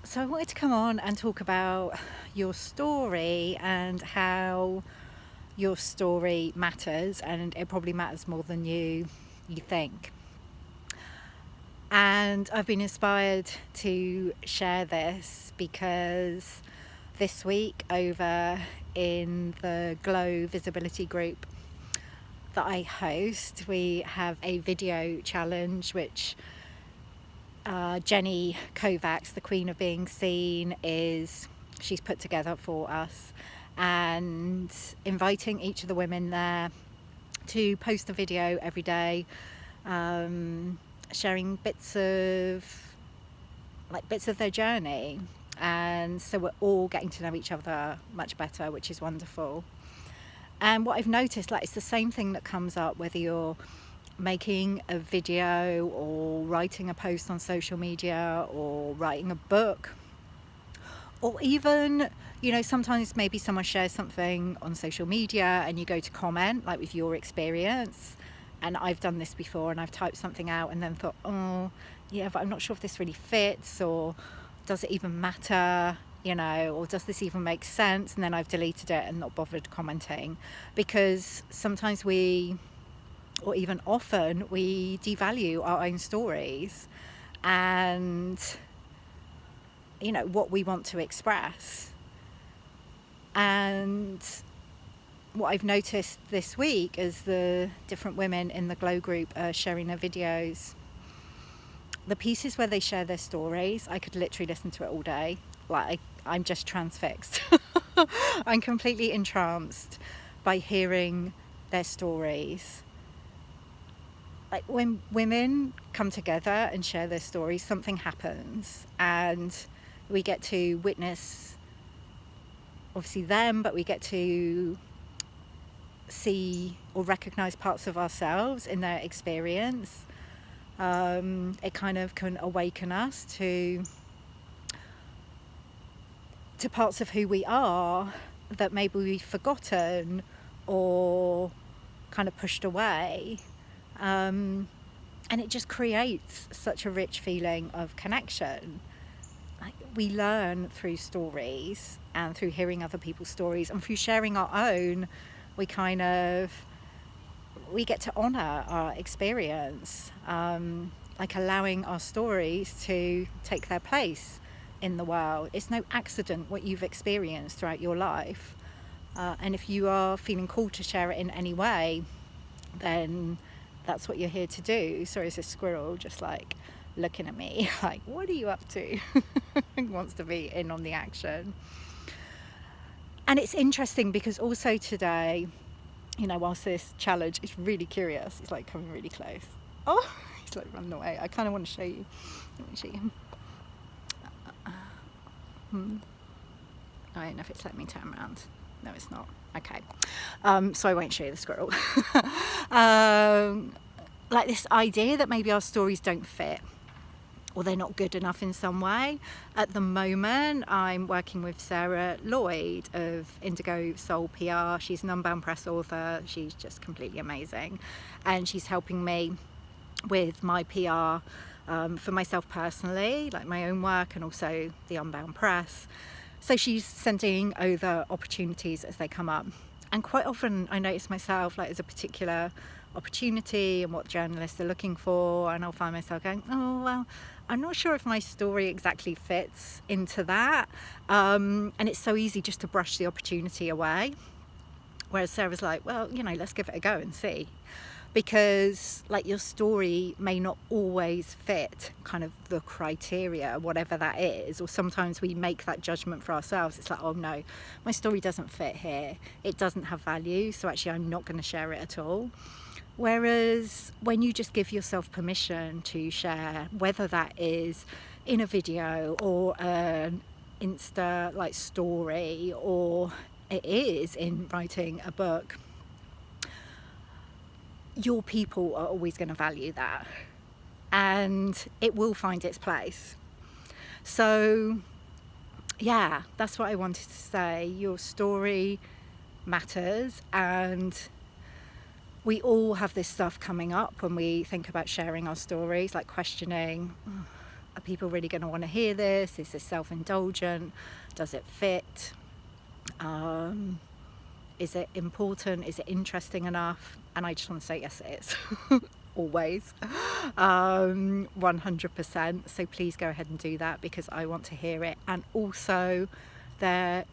So I wanted to come on and talk about your story and how your story matters, and it probably matters more than you think. And I've been inspired to share this because this week over in the Glow Visibility group that I host, we have a video challenge which Jenny Kovacs, the Queen of Being Seen, she's put together for us, and inviting each of the women there to post a video every day, sharing bits of their journey, and so we're all getting to know each other much better, which is wonderful. And what I've noticed, it's the same thing that comes up whether you're making a video or writing a post on social media or writing a book, or even, sometimes maybe someone shares something on social media and you go to comment with your experience. And I've done this before, and I've typed something out and then thought, oh yeah, but I'm not sure if this really fits, or does it even matter, or does this even make sense? And then I've deleted it and not bothered commenting, because sometimes or even often, we devalue our own stories and what we want to express. And what I've noticed this week as the different women in the Glow group are sharing their videos, the pieces where they share their stories, I could literally listen to it all day. I'm just transfixed. I'm completely entranced by hearing their stories. When women come together and share their stories, something happens, and we get to witness, obviously, them, but we get to see or recognize parts of ourselves in their experience. It kind of can awaken us to parts of who we are that maybe we've forgotten or kind of pushed away. And it just creates such a rich feeling of connection. We learn through stories and through hearing other people's stories, and through sharing our own, we get to honor our experience, allowing our stories to take their place in the world. It's no accident what you've experienced throughout your life, and if you are feeling called to share it in any way, then that's what you're here to do. Sorry, it's a squirrel just looking at me what are you up to? Wants to be in on the action. And it's interesting because also today, whilst this challenge is really curious, it's coming really close. Oh, he's running away. I kind of want to show you. Let me show you him. I don't know if it's letting me turn around. No, it's not. Okay. So I won't show you the squirrel. This idea that maybe our stories don't fit, or they're not good enough in some way. At the moment, I'm working with Sarah Lloyd of Indigo Soul PR. She's an Unbound Press author. She's just completely amazing. And she's helping me with my PR for myself personally, my own work, and also the Unbound Press. So she's sending over opportunities as they come up. And quite often I notice myself, there's a particular opportunity and what journalists are looking for, and I'll find myself going, oh, well, I'm not sure if my story exactly fits into that. And it's so easy just to brush the opportunity away. Whereas Sarah's well, let's give it a go and see. Because your story may not always fit kind of the criteria, whatever that is, or sometimes we make that judgment for ourselves. It's oh no, my story doesn't fit here, it doesn't have value, so actually I'm not going to share it at all. Whereas when you just give yourself permission to share, whether that is in a video or an Insta story, or it is in writing a book, your people are always going to value that, and it will find its place. So yeah, that's what I wanted to say. Your story matters, and we all have this stuff coming up when we think about sharing our stories, questioning, Are people really going to want to hear this? Is this self-indulgent? Does it fit? Is it important? Is it interesting enough? And I just want to say yes, it is. Always. 100%. So please go ahead and do that, because I want to hear it. And also there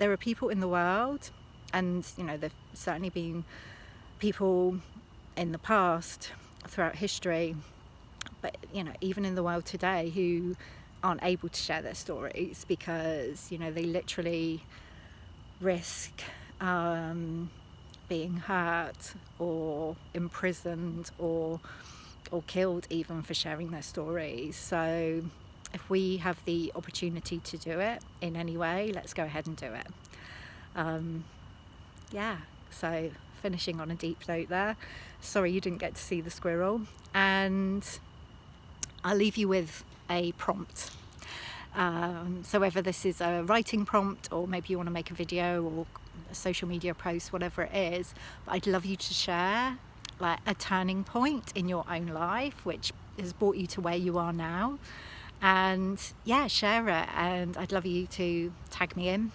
are people in the world, and you know, there've certainly been people in the past throughout history, but you know, even in the world today, who aren't able to share their stories because, you know, they literally risk being hurt or imprisoned or killed even for sharing their stories. So if we have the opportunity to do it in any way, let's go ahead and do it. Yeah, so finishing on a deep note there. Sorry you didn't get to see the squirrel, and I'll leave you with a prompt. So whether this is a writing prompt, or maybe you want to make a video or a social media post, whatever it is, but I'd love you to share like a turning point in your own life which has brought you to where you are now, and yeah, share it. And I'd love you to tag me in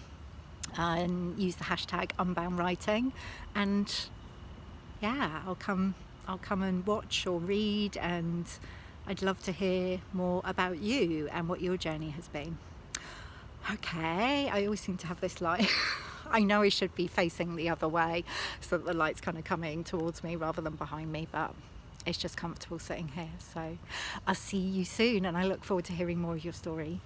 and use the hashtag #unboundwriting, and yeah, I'll come and watch or read, and I'd love to hear more about you and what your journey has been. Okay, I always seem to have this light. I know I should be facing the other way so that the light's kind of coming towards me rather than behind me, but it's just comfortable sitting here. So I'll see you soon, and I look forward to hearing more of your story.